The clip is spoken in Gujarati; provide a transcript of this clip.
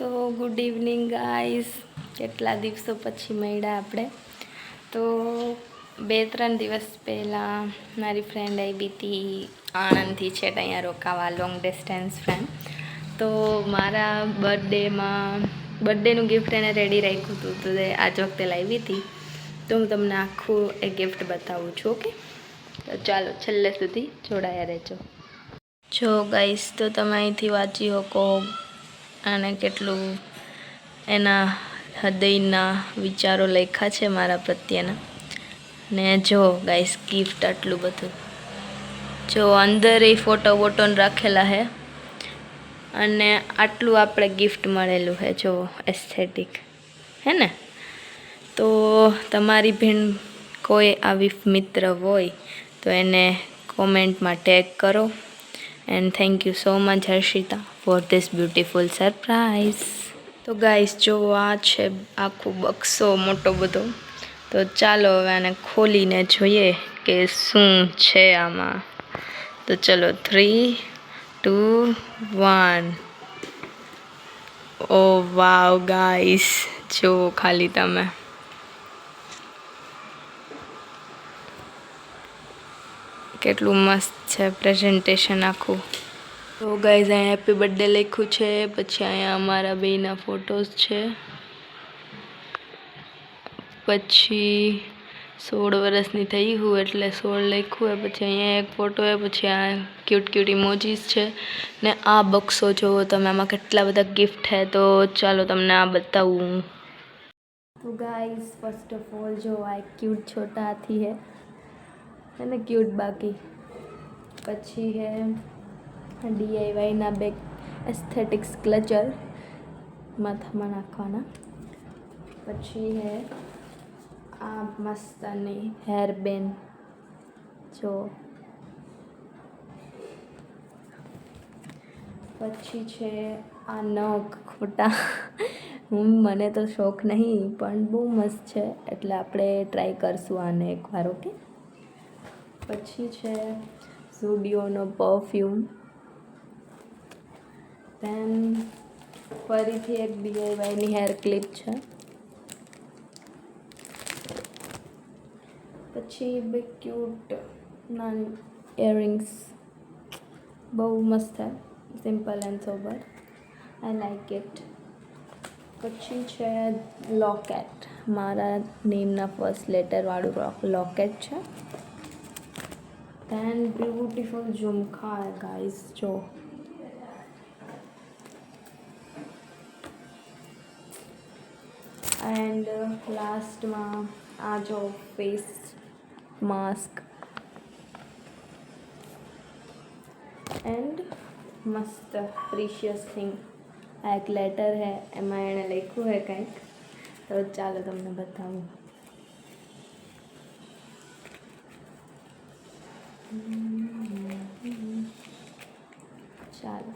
તો ગુડ ઇવનિંગ ગાઈઝ. કેટલા દિવસો પછી મળ્યા આપણે. તો 2-3 દિવસ પહેલાં મારી ફ્રેન્ડ આવી હતી આણંદથી, છે અહીંયા રોકાવા, લોંગ ડિસ્ટન્સ ફ્રેન્ડ. તો મારા બર્થડેનું ગિફ્ટ એને રેડી રાખ્યું હતું, તો આજ વખતે લાવી હતી. તો હું તમને આખું એ ગિફ્ટ બતાવું છું. ઓકે, તો ચાલો છેલ્લે સુધી જોડાયા રહેજો. જો ગાઈસ, તો તમે અહીંથી વાંચી શકો અને કેટલું એના હૃદયના વિચારો લખ્યા છે મારા પ્રત્યેના. ને જો ગાઈસ, ગિફ્ટ આટલું બધું, જો અંદર એ ફોટો વોટોન રાખેલા હે, અને આટલું આપણે ગિફ્ટ મળેલું હે. જો એસ્થેટિક હે ને. તો તમારી ભીણ કોઈ આવી મિત્ર હોય તો એને કોમેન્ટમાં ટેગ કરો. And thank you so much Harshita for this beautiful surprise. તો ગાઈસ, જો આ છે આખું બક્સો મોટો બધો. તો ચાલો હવે આને ખોલીને જોઈએ કે શું છે આમાં. તો ચલો 3, 2, 1. ઓ વાવ ગાઈસ, જો ખાલી તમે. કેટલું મસ્ત છે પ્રેઝન્ટેશન આખું. તો ગાઈઝ, અહીંયા હેપી બર્થડે લખ્યું છે. પછી અહીંયા અમારા બેયના ફોટોઝ છે. પછી 16 વર્ષની થઈ હું એટલે 16 લખ્યું હોય. પછી અહીંયા એક ફોટો હોય. પછી આ ક્યુટ ઇમોજીસ છે. ને આ બક્સો જોવો તમે, આમાં કેટલા બધા ગિફ્ટ છે. તો ચાલો તમને આ બતાવું. તો ગાઈઝ, ફર્સ્ટ ઓફ ઓલ જો આ ક્यूट छोटा हाथी है ना, क्यूट. बाकी પછી है DIY ના બે એસ્થેટિક્સ ક્લચર માથામાં નાખવાના. પછી है આ મસ્તની હેર બેન, જો. પછી છે આ નખ ખોટા. મને તો શોખ નહીં, પણ બહુ મસ્ત છે એટલે આપણે ટ્રાય કરશું આને એકવાર. ઓકે. પછી છે ઝુડિયોનો પરફ્યુમ. દેન ફરીથી એક DIYની હેર ક્લિપ છે. પછી બે ક્યુટ નાની ઇયરિંગ્સ, બહુ મસ્ત છે. Simple and sober, I like it. પછી છે લોકેટ, મારા નેમના ફર્સ્ટ લેટરવાળું લોકેટ છે. દેન બ્યુટીફુલ ઝુમખા ગાઈઝ, જો. એન્ડ લાસ્ટમાં આ જો ફેસ માસ્ક. એન્ડ મસ્ત પ્રીશિયસ થિંગ, આ એક લેટર હે, એમાં એણે લખ્યું હે કંઈક. તો ચાલો તમને બતાવું. ચાલો.